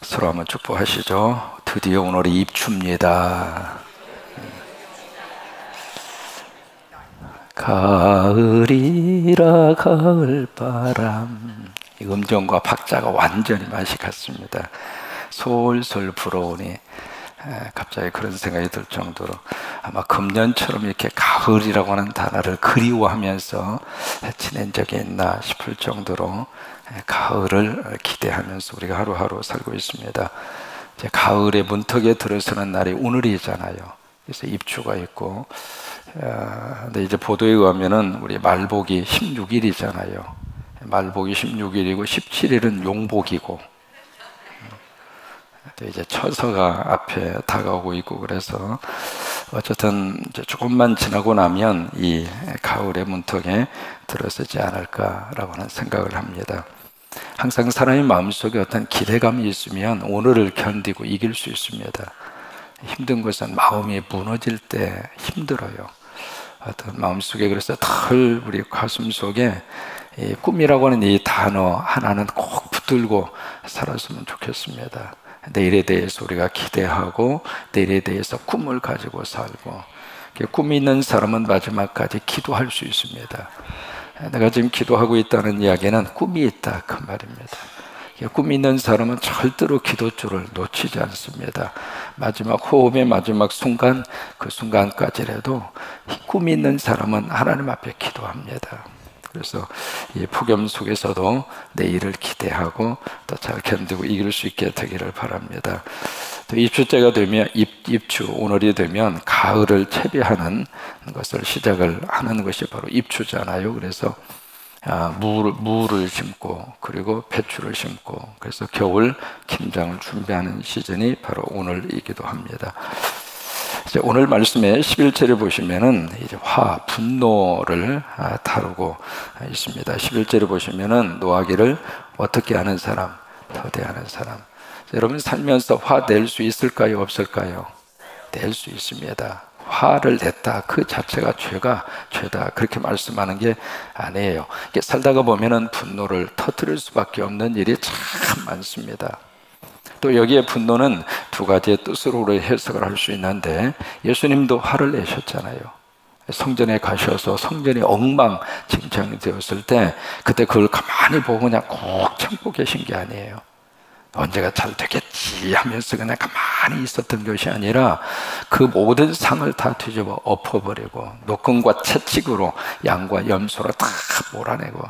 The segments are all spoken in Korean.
서로 한번 축복하시죠. 드디어 오늘이 입추입니다. 가을이라 가을바람, 이 음정과 박자가 완전히 맛이 같습니다. 솔솔 불어오니 갑자기 그런 생각이 들 정도로 아마 금년처럼 이렇게 가을이라고 하는 단어를 그리워하면서 지낸 적이 있나 싶을 정도로 가을을 기대하면서 우리가 하루하루 살고 있습니다. 이제 가을의 문턱에 들어서는 날이 오늘이잖아요. 그래서 입추가 있고, 근데 이제 보도에 의하면은 우리 말복이 16일이잖아요. 말복이 16일이고 17일은 용복이고, 이제 처서가 앞에 다가오고 있고, 그래서 어쨌든 이제 조금만 지나고 나면 이 가을의 문턱에 들어서지 않을까라고 하는 생각을 합니다. 항상 사람의 마음속에 어떤 기대감이 있으면 오늘을 견디고 이길 수 있습니다. 힘든 것은 마음이 무너질 때 힘들어요. 어떤 마음속에, 그래서 늘 우리 가슴 속에 이 꿈이라고 하는 이 단어 하나는 꼭 붙들고 살았으면 좋겠습니다. 내일에 대해서 우리가 기대하고 내일에 대해서 꿈을 가지고 살고, 꿈이 있는 사람은 마지막까지 기도할 수 있습니다. 내가 지금 기도하고 있다는 이야기는 꿈이 있다 그 말입니다. 꿈이 있는 사람은 절대로 기도줄을 놓치지 않습니다. 마지막 호흡의 마지막 순간, 그 순간까지라도 꿈이 있는 사람은 하나님 앞에 기도합니다. 그래서 이 폭염 속에서도 내일을 기대하고 또 잘 견디고 이길 수 있게 되기를 바랍니다. 또 입추때가 되면 입추, 오늘이 되면 가을을 채비하는 것을 시작을 하는 것이 바로 입추잖아요. 그래서 무를 심고 그리고 배추를 심고, 그래서 겨울 김장을 준비하는 시즌이 바로 오늘이기도 합니다. 이제 오늘 말씀의 11절을 보시면은 이제 분노를 다루고 있습니다. 11절을 보시면은 노하기를 어떻게 하는 사람, 더대하는 사람. 여러분 살면서 화 낼 수 있을까요, 없을까요? 낼 수 있습니다. 화를 냈다 그 자체가 죄다 그렇게 말씀하는 게 아니에요. 살다가 보면은 분노를 터뜨릴 수밖에 없는 일이 참 많습니다. 또 여기에 분노는 두 가지의 뜻으로 해석을 할 수 있는데, 예수님도 화를 내셨잖아요. 성전에 가셔서 성전이 엉망진창이 되었을 때 그때 그걸 가만히 보고 그냥 꼭 참고 계신 게 아니에요. 언제가 잘 되겠지 하면서 그냥 가만히 있었던 것이 아니라 그 모든 상을 다 뒤집어 엎어버리고 노끈과 채찍으로 양과 염소로 다 몰아내고,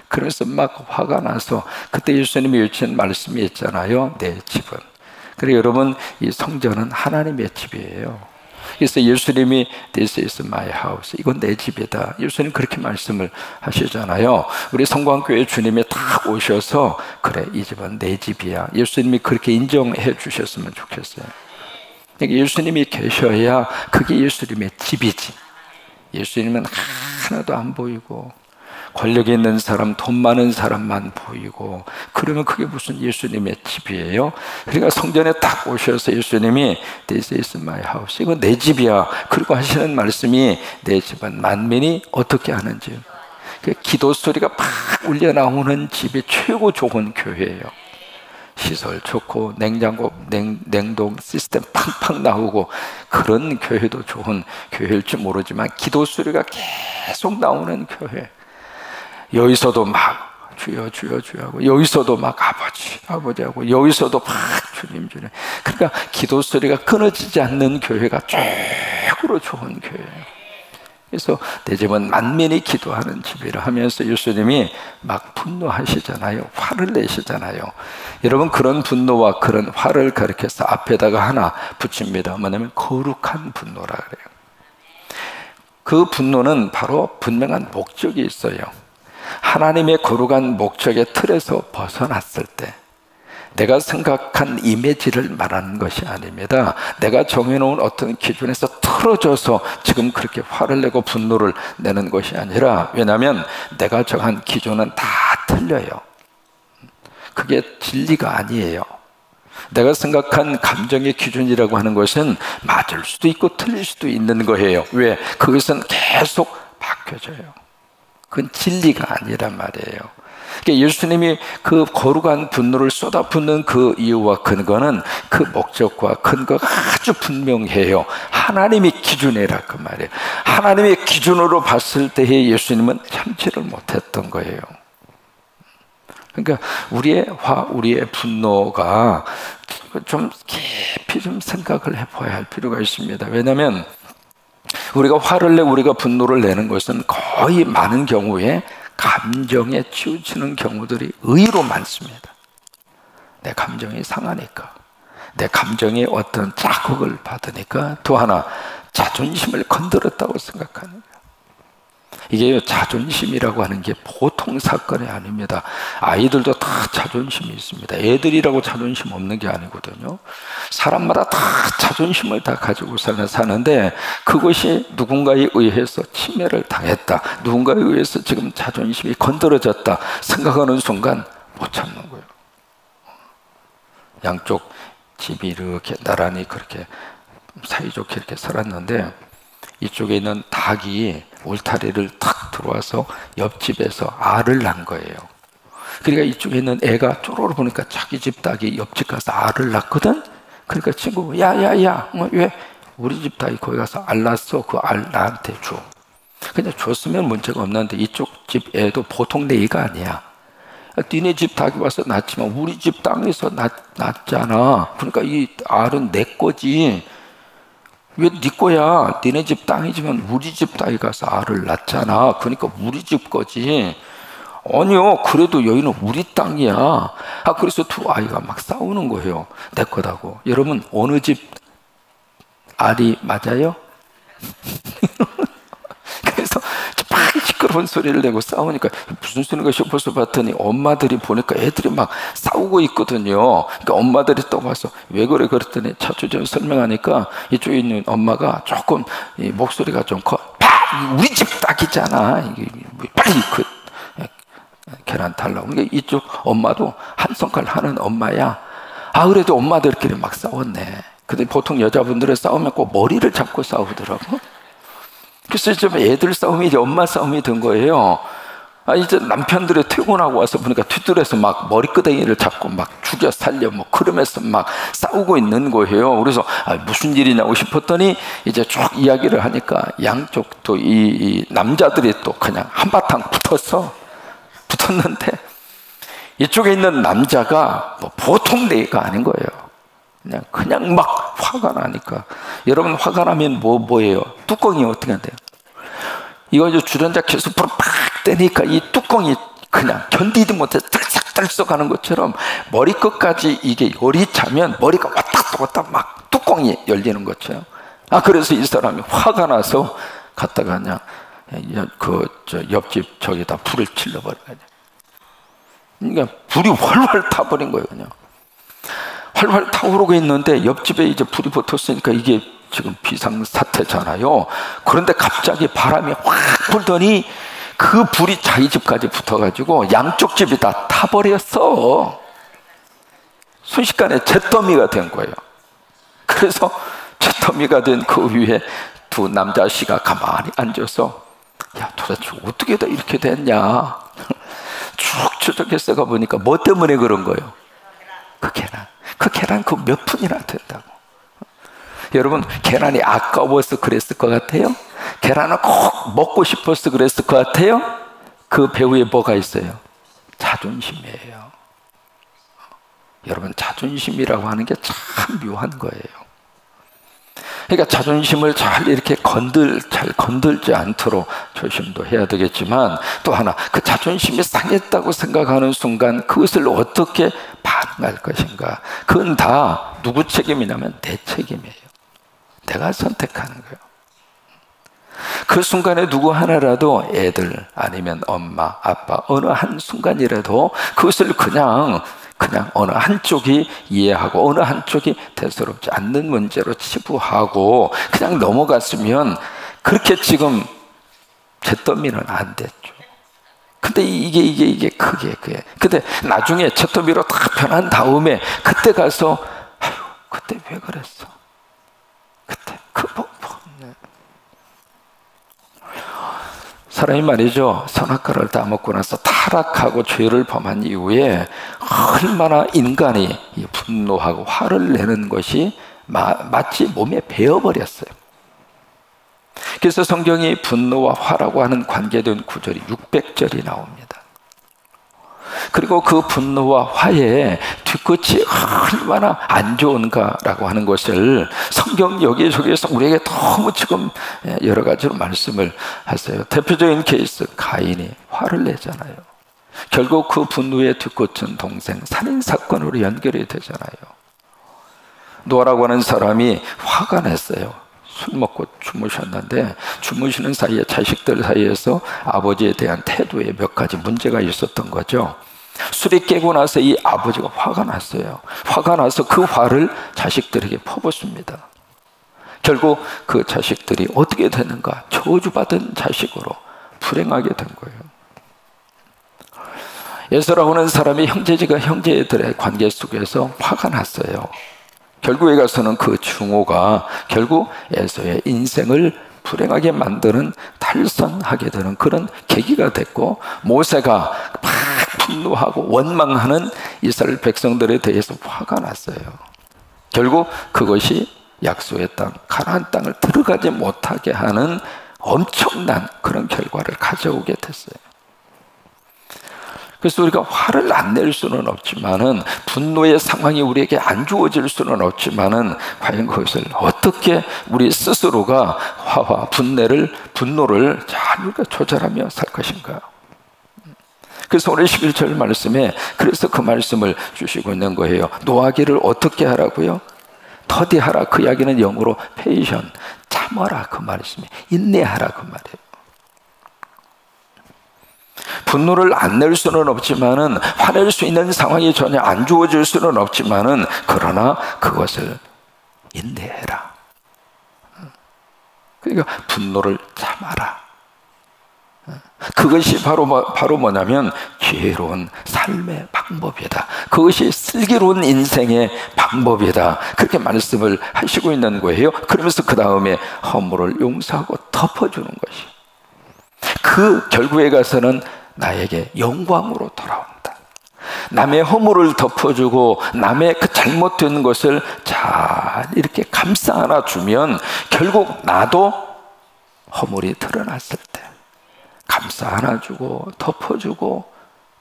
그래서 막 화가 나서 그때 예수님이 외친 말씀이 있잖아요. 내 집은. 그리고 여러분, 이 성전은 하나님의 집이에요. 그래서 예수님이 This is my house, 이건 내 집이다, 예수님 그렇게 말씀을 하시잖아요. 우리 성광교회 주님이 딱 오셔서 그래, 이 집은 내 집이야, 예수님이 그렇게 인정해 주셨으면 좋겠어요. 그러니까 예수님이 계셔야 그게 예수님의 집이지. 예수님은 하나도 안 보이고 권력 있는 사람, 돈 많은 사람만 보이고, 그러면 그게 무슨 예수님의 집이에요? 그러니까 성전에 딱 오셔서 예수님이 This is my house, 이거 내 집이야, 그리고 하시는 말씀이 내 집은 만민이 어떻게 하는지, 그 기도 소리가 팍 울려 나오는 집이 최고 좋은 교회예요. 시설 좋고 냉장고, 냉동 시스템 팡팡 나오고 그런 교회도 좋은 교회일지 모르지만 기도 소리가 계속 나오는 교회, 여기서도 막 주여 주여 주여 하고 여기서도 막 아버지 아버지 하고 여기서도 막 주님 주님, 그러니까 기도 소리가 끊어지지 않는 교회가 최고로 좋은 교회예요. 그래서 내 집은 만민이 기도하는 집이라 하면서 예수님이 막 분노하시잖아요. 화를 내시잖아요. 여러분, 그런 분노와 그런 화를 가리켜서 앞에다가 하나 붙입니다. 뭐냐면 거룩한 분노라 그래요. 그 분노는 바로 분명한 목적이 있어요. 하나님의 거룩한 목적의 틀에서 벗어났을 때, 내가 생각한 이미지를 말하는 것이 아닙니다. 내가 정해놓은 어떤 기준에서 틀어져서 지금 그렇게 화를 내고 분노를 내는 것이 아니라, 왜냐하면 내가 정한 기준은 다 틀려요. 그게 진리가 아니에요. 내가 생각한 감정의 기준이라고 하는 것은 맞을 수도 있고 틀릴 수도 있는 거예요. 왜? 그것은 계속 바뀌어져요. 그건 진리가 아니란 말이에요. 그러니까 예수님이 그 거룩한 분노를 쏟아붓는 그 이유와 근거는 그 목적과 근거가 아주 분명해요. 하나님의 기준이라 그 말이에요. 하나님의 기준으로 봤을 때의 예수님은 참지를 못했던 거예요. 그러니까 우리의 우리의 분노가 좀 깊이 좀 생각을 해봐야 할 필요가 있습니다. 왜냐하면 우리가 화를 내고 우리가 분노를 내는 것은 거의 많은 경우에 감정에 치우치는 경우들이 의외로 많습니다. 내 감정이 상하니까, 내 감정에 어떤 자극을 받으니까, 또 하나 자존심을 건드렸다고 생각하는 거예요. 이게 자존심이라고 하는 게 보통 사건이 아닙니다. 아이들도 다 자존심이 있습니다. 애들이라고 자존심 없는 게 아니거든요. 사람마다 다 자존심을 다 가지고 사는데, 그것이 누군가에 의해서 침해를 당했다, 누군가에 의해서 지금 자존심이 건드려졌다 생각하는 순간 못 참는 거예요. 양쪽 집이 이렇게 나란히 그렇게 사이좋게 이렇게 살았는데, 이쪽에 있는 닭이 울타리를 탁 들어와서 옆집에서 알을 낳은 거예요. 그러니까 이쪽에 있는 애가 쪼로로 보니까 자기 집 닭이 옆집 가서 알을 낳거든. 그러니까 친구가 야야야, 왜 우리 집 닭이 거기 가서 알 낳았어? 그 알 나한테 줘. 그냥 줬으면 문제가 없는데, 이쪽 집 애도 보통 내 애가 아니야. 니네 집 닭이 와서 낳지만 우리 집 땅에서 낳잖아. 그러니까 이 알은 내 거지. 왜 네 거야? 니네 집 땅이지만 우리 집 땅에 가서 알을 낳잖아. 그러니까 우리 집 거지. 아니요, 그래도 여기는 우리 땅이야. 그래서 두 아이가 막 싸우는 거예요. 내 거다고. 여러분, 어느 집 알이 맞아요? 그래서 막 시끄러운 소리를 내고 싸우니까 무슨 소리인가 싶어서 봤더니 엄마들이 보니까 애들이 막 싸우고 있거든요. 그러니까 엄마들이 또 와서 왜 그래 그랬더니 차초전 설명하니까 이쪽에 있는 엄마가 조금 목소리가 좀 커. 우리 집 닭이잖아. 빨리 그 계란 달라고. 그러니까 이쪽 엄마도 한 손가락 하는 엄마야. 그래도 엄마들끼리 막 싸웠네. 근데 보통 여자분들은 싸우면 꼭 머리를 잡고 싸우더라고. 그래서 이제 애들 싸움이 이제 엄마 싸움이 된 거예요. 이제 남편들이 퇴근하고 와서 보니까 뒤뜰에서 막 머리끄댕이를 잡고 막 죽여 살려 뭐 그러면서 막 싸우고 있는 거예요. 그래서 무슨 일이냐고 싶었더니 이제 쭉 이야기를 하니까 양쪽 또 이 남자들이 또 그냥 한바탕 붙었는데, 이쪽에 있는 남자가 뭐 보통 내가 아닌 거예요. 그냥 막 화가 나니까. 여러분, 화가 나면 뭐예요? 뚜껑이 어떻게 돼요? 이거 이제 주전자 계속 불을 팍 떼니까 이 뚜껑이 그냥 견디지 못해 들썩들썩 하는 것처럼 머리끝까지 이게 열이 차면 머리가 왔다 갔다 막 뚜껑이 열리는 것처럼. 그래서 이 사람이 화가 나서 갔다가 그냥 옆집 저기다 불을 질러버려요. 그러니까 불이 활활 타버린 거예요. 그냥 활활 타오르고 있는데 옆집에 이제 불이 붙었으니까 이게 지금 비상사태잖아요. 그런데 갑자기 바람이 확 불더니 그 불이 자기 집까지 붙어가지고 양쪽 집이 다 타버렸어. 순식간에 잿더미가 된 거예요. 그래서 잿더미가 된 그 위에 두 남자씨가 가만히 앉아서 도대체 어떻게 다 이렇게 됐냐 쭉 추적해서 가보니까 뭐 때문에 그런 거예요? 그 계란 그 몇 푼이나 된다고. 여러분, 계란이 아까워서 그랬을 것 같아요? 계란을 꼭 먹고 싶어서 그랬을 것 같아요? 그 배후에 뭐가 있어요? 자존심이에요. 여러분, 자존심이라고 하는 게 참 묘한 거예요. 그러니까 자존심을 잘 이렇게 잘 건들지 않도록 조심도 해야 되겠지만, 또 하나, 그 자존심이 상했다고 생각하는 순간 그것을 어떻게 반응할 것인가, 그건 다 누구 책임이냐면 내 책임이에요. 내가 선택하는 거예요. 그 순간에 누구 하나라도, 애들 아니면 엄마, 아빠, 어느 한 순간이라도 그것을 그냥 어느 한쪽이 이해하고 어느 한쪽이 대수롭지 않는 문제로 치부하고 그냥 넘어갔으면 그렇게 지금 잿더미는 안 됐죠. 근데 이게 크게 근데 나중에 잿더미로 다 변한 다음에 그때 가서 그때 왜 그랬어? 그때 사람이 말이죠, 선악과를 다 먹고 나서 타락하고 죄를 범한 이후에 얼마나 인간이 분노하고 화를 내는 것이 마치 몸에 배어버렸어요. 그래서 성경이 분노와 화라고 하는 관계된 구절이 600절이 나옵니다. 그리고 그 분노와 화의 뒤끝이 얼마나 안 좋은가라고 하는 것을 성경 여기저기에서 우리에게 너무 지금 여러 가지로 말씀을 하세요. 대표적인 케이스, 가인이 화를 내잖아요. 결국 그 분노의 뒤끝은 동생 살인사건으로 연결이 되잖아요. 노아라고 하는 사람이 화가 났어요. 술 먹고 주무셨는데 주무시는 사이에 자식들 사이에서 아버지에 대한 태도에 몇 가지 문제가 있었던 거죠. 술이 깨고 나서 이 아버지가 화가 났어요. 화가 나서 그 화를 자식들에게 퍼붓습니다. 결국 그 자식들이 어떻게 되는가? 저주받은 자식으로 불행하게 된 거예요. 에서라고 하는 사람이 형제지간 형제들의 관계 속에서 화가 났어요. 결국에 가서는 그 증오가 결국 에서의 인생을 불행하게 만드는, 탈선하게 되는 그런 계기가 됐고, 모세가 막 분노하고 원망하는 이스라엘 백성들에 대해서 화가 났어요. 결국 그것이 약속의 땅, 가나안 땅을 들어가지 못하게 하는 엄청난 그런 결과를 가져오게 됐어요. 그래서 우리가 화를 안 낼 수는 없지만은, 분노의 상황이 우리에게 안 주어질 수는 없지만은, 과연 그것을 어떻게 우리 스스로가 화와 분노를 잘 우리가 조절하며 살 것인가? 그래서 오늘 11절 말씀에 그래서 그 말씀을 주시고 있는 거예요. 노하기를 어떻게 하라고요? 더디하라. 그 이야기는 영어로 페이션, 참아라 그 말씀이, 인내하라 그 말이에요. 분노를 안 낼 수는 없지만은, 화낼 수 있는 상황이 전혀 안 주어질 수는 없지만은, 그러나 그것을 인내해라. 그러니까 분노를 참아라. 그것이 바로 뭐냐면 지혜로운 삶의 방법이다. 그것이 슬기로운 인생의 방법이다. 그렇게 말씀을 하시고 있는 거예요. 그러면서 그 다음에 허물을 용서하고 덮어주는 것이, 그 결국에 가서는 나에게 영광으로 돌아온다. 남의 허물을 덮어주고 남의 그 잘못된 것을 잘 이렇게 감싸 안아주면 결국 나도 허물이 드러났을 때 감싸 안아주고 덮어주고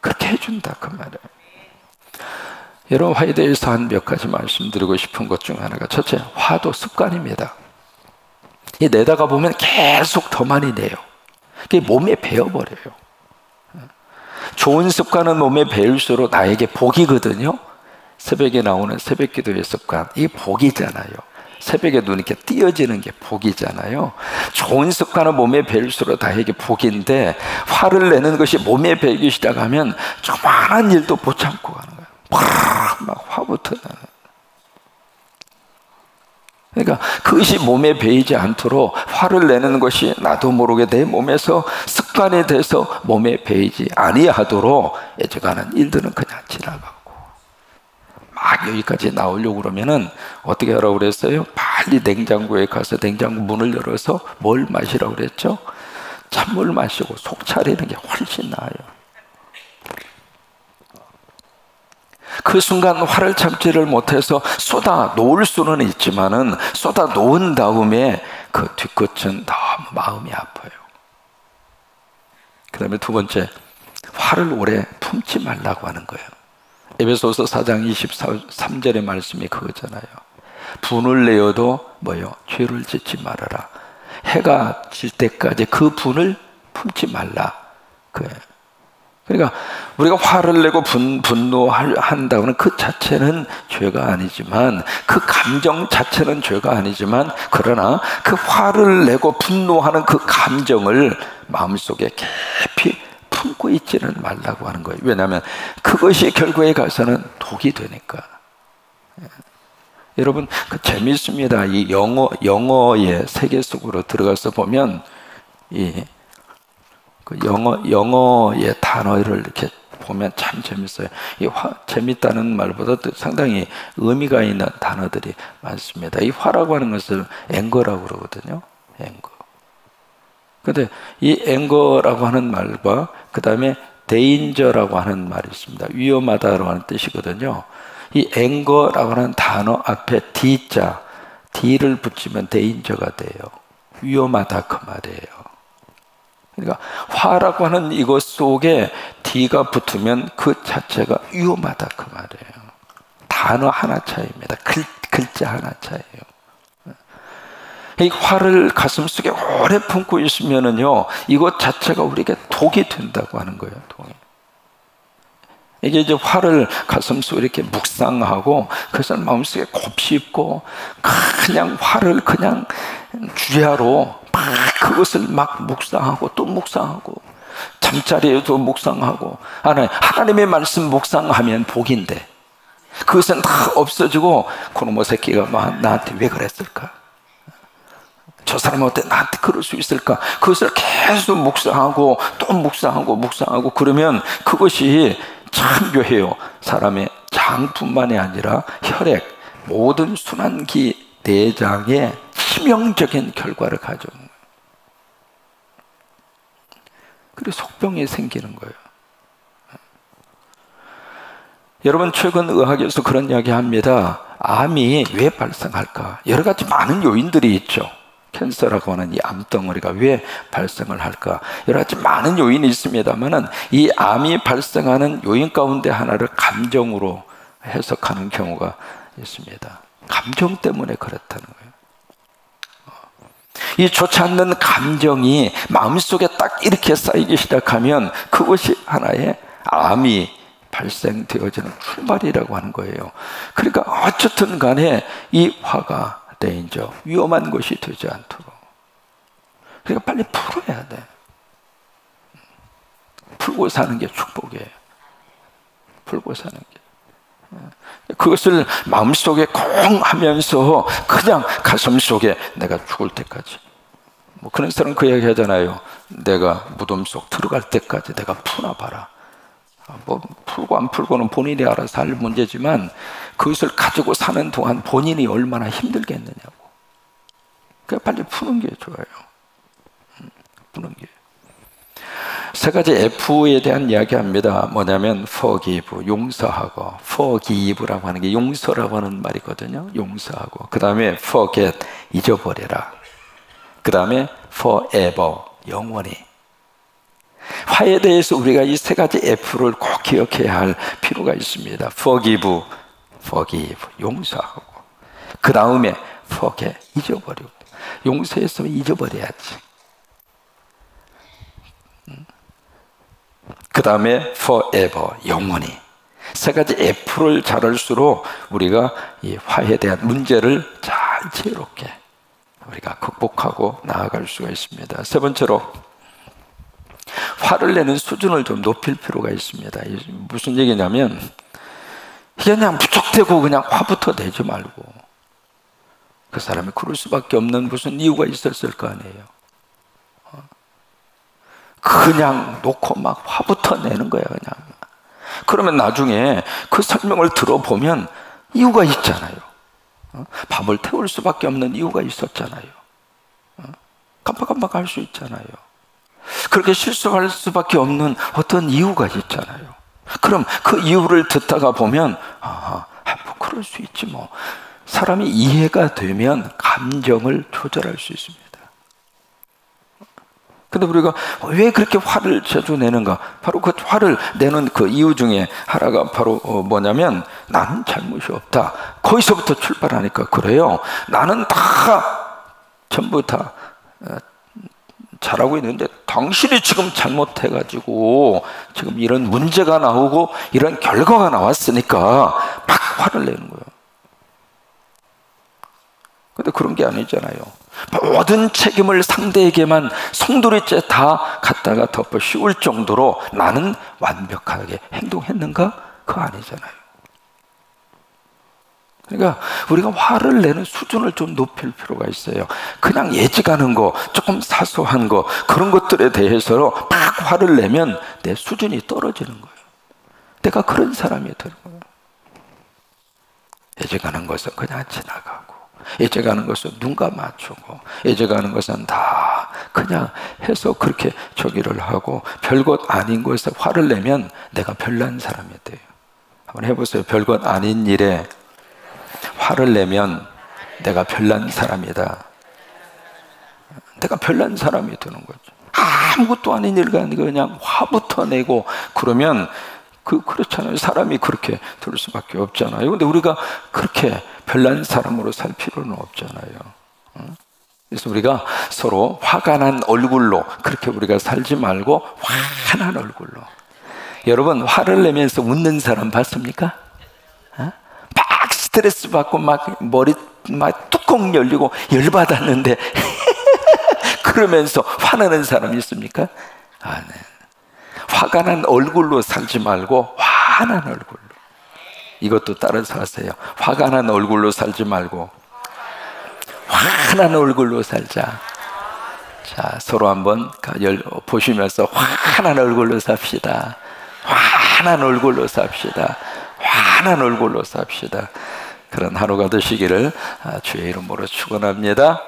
그렇게 해준다 그 말이에요. 여러분, 화에 대해서 한 몇 가지 말씀드리고 싶은 것 중 하나가, 첫째, 화도 습관입니다. 이 내다가 보면 계속 더 많이 내요. 그게 몸에 배어버려요. 좋은 습관은 몸에 배일수록 나에게 복이거든요. 새벽에 나오는 새벽 기도의 습관, 이게 복이잖아요. 새벽에 눈이 이렇게 띄어지는 게 복이잖아요. 좋은 습관은 몸에 배일수록 나에게 복인데, 화를 내는 것이 몸에 배이기 시작하면 조그마한 일도 못 참고 가는 거예요. 막 화부터 나는. 그러니까 그것이 몸에 배이지 않도록 화를 내는 것이 나도 모르게 내 몸에서 습관이 돼서 몸에 배이지 아니하도록 애정하는 일들은 그냥 지나가고, 막 여기까지 나오려고 그러면은 어떻게 하라고 그랬어요? 빨리 냉장고에 가서 냉장고 문을 열어서 뭘 마시라고 그랬죠? 찬물 마시고 속 차리는 게 훨씬 나아요. 그 순간 화를 참지를 못해서 쏟아 놓을 수는 있지만은, 쏟아 놓은 다음에 그 뒤끝은 너무 마음이 아파요. 그 다음에 두 번째, 화를 오래 품지 말라고 하는 거예요. 에베소서 4장 23절의 말씀이 그거잖아요. 분을 내어도 뭐요? 죄를 짓지 말아라. 해가 질 때까지 그 분을 품지 말라. 그거예요. 그러니까 우리가 화를 내고 분노한다고는 그 자체는 죄가 아니지만, 그 감정 자체는 죄가 아니지만, 그러나 그 화를 내고 분노하는 그 감정을 마음속에 깊이 품고 있지는 말라고 하는 거예요. 왜냐하면 그것이 결국에 가서는 독이 되니까. 여러분, 그 재밌습니다. 이 영어의 세계 속으로 들어가서 보면 그 영어의 단어를 이렇게 보면 참 재밌어요. 재밌다는 말보다 상당히 의미가 있는 단어들이 많습니다. 이 화라고 하는 것을 앵거라고 그러거든요. 앵거. 근데 이 앵거라고 하는 말과 그 다음에 데인저라고 하는 말이 있습니다. 위험하다라고 하는 뜻이거든요. 이 앵거라고 하는 단어 앞에 D자, D를 붙이면 데인저가 돼요. 위험하다 그 말이에요. 그러니까 화라고 하는 이것 속에 D가 붙으면 그 자체가 위험하다 그 말이에요. 단어 하나 차이입니다. 글자 하나 차이예요. 이 화를 가슴속에 오래 품고 있으면은요, 이것 자체가 우리에게 독이 된다고 하는 거예요. 독이. 이게 이제 화를 가슴속에 이렇게 묵상하고 그것을 마음속에 곱씹고 그냥 화를 그냥 주야로 막 그것을 막 묵상하고 또 묵상하고 잠자리에도 묵상하고 하나님의 말씀 묵상하면 복인데 그것은 다 없어지고 그놈의 새끼가 막 나한테 왜 그랬을까? 저 사람은 어때 나한테 그럴 수 있을까? 그것을 계속 묵상하고 또 묵상하고 그러면 그것이 참 묘해요. 사람의 장뿐만이 아니라 혈액, 모든 순환기 내장에 치명적인 결과를 가져오는 거예요. 그래서 속병이 생기는 거예요. 여러분, 최근 의학에서 그런 이야기 합니다. 암이 왜 발생할까? 여러 가지 많은 요인들이 있죠. 캔서라고 하는 이 암덩어리가 왜 발생을 할까? 여러 가지 많은 요인이 있습니다만은 이 암이 발생하는 요인 가운데 하나를 감정으로 해석하는 경우가 있습니다. 감정 때문에 그렇다는 거예요. 이 좋지 않는 감정이 마음속에 딱 이렇게 쌓이기 시작하면 그것이 하나의 암이 발생되어지는 출발이라고 하는 거예요. 그러니까 어쨌든 간에 이 화가 데인저, 위험한 것이 되지 않도록. 그러니까 빨리 풀어야 돼. 풀고 사는 게 축복이에요. 풀고 사는 게. 그것을 마음속에 콩 하면서 그냥 가슴속에 내가 죽을 때까지. 뭐 그런 사람 그 이야기 하잖아요. 내가 무덤 속 들어갈 때까지 내가 푸나봐라. 뭐 풀고 안 풀고는 본인이 알아서 할 문제지만 그것을 가지고 사는 동안 본인이 얼마나 힘들겠느냐고. 그러니까 빨리 푸는 게 좋아요. 푸는 게. 세 가지 F에 대한 이야기합니다. 뭐냐면 forgive, 용서하고, forgive라고 하는 게 용서라고 하는 말이거든요. 용서하고. 그 다음에 forget, 잊어버려라. 그 다음에 forever, 영원히. 화에 대해서 우리가 이 세 가지 F를 꼭 기억해야 할 필요가 있습니다. forgive, 용서하고. 그 다음에 forget, 잊어버리고. 용서했으면 잊어버려야지. 그 다음에 forever, 영원히. 세 가지 F를 잘할수록 우리가 이 화에 대한 문제를 잘 지혜롭게 우리가 극복하고 나아갈 수가 있습니다. 세 번째로 화를 내는 수준을 좀 높일 필요가 있습니다. 무슨 얘기냐면 그냥 무턱대고 그냥 화부터 내지 말고 그 사람이 그럴 수밖에 없는 무슨 이유가 있었을 거 아니에요. 그냥 놓고 막 화부터 내는 거야 그냥. 그러면 나중에 그 설명을 들어보면 이유가 있잖아요. 밥을 태울 수밖에 없는 이유가 있었잖아요. 깜빡깜빡 할 수 있잖아요. 그렇게 실수할 수밖에 없는 어떤 이유가 있잖아요. 그럼 그 이유를 듣다가 보면 뭐 그럴 수 있지 뭐. 사람이 이해가 되면 감정을 조절할 수 있습니다. 근데 우리가 왜 그렇게 화를 자주 내는가? 바로 그 화를 내는 그 이유 중에 하나가 바로 뭐냐면 나는 잘못이 없다. 거기서부터 출발하니까 그래요. 나는 다 전부 다 잘하고 있는데 당신이 지금 잘못해가지고 지금 이런 문제가 나오고 이런 결과가 나왔으니까 막 화를 내는 거예요. 근데 그런 게 아니잖아요. 모든 책임을 상대에게만 송두리째 다 갖다가 덮어 씌울 정도로 나는 완벽하게 행동했는가? 그거 아니잖아요. 그러니까 우리가 화를 내는 수준을 좀 높일 필요가 있어요. 그냥 예지가는 거, 조금 사소한 거, 그런 것들에 대해서 막 화를 내면 내 수준이 떨어지는 거예요. 내가 그런 사람이 되는 거예요. 예지가는 것은 그냥 지나가고 애제가는 것은 눈가 맞추고, 애제가는 것은 다 그냥 해서 그렇게 저기를 하고, 별것 아닌 것에 화를 내면 내가 별난 사람이 돼요. 한번 해보세요. 별것 아닌 일에 화를 내면 내가 별난 사람이다. 내가 별난 사람이 되는 거죠. 아무것도 아닌 일가 아니고 그냥 화부터 내고 그러면 그렇잖아요. 사람이 그렇게 될 수밖에 없잖아요. 근데 우리가 그렇게 별난 사람으로 살 필요는 없잖아요. 그래서 우리가 서로 화가 난 얼굴로 그렇게 우리가 살지 말고 화난 얼굴로. 여러분, 화를 내면서 웃는 사람 봤습니까? 막 스트레스 받고 막 머리 막 뚜껑 열리고 열받았는데 그러면서 화나는 사람이 있습니까? 네. 화가 난 얼굴로 살지 말고 화난 얼굴로. 이것도 따라서 하세요. 화가 난 얼굴로 살지 말고 화난 얼굴로 살자. 자, 서로 한번 보시면서 화난 얼굴로 삽시다. 화난 얼굴로 삽시다. 환한 얼굴로 삽시다. 그런 하루가 되시기를 주의 이름으로 축원합니다.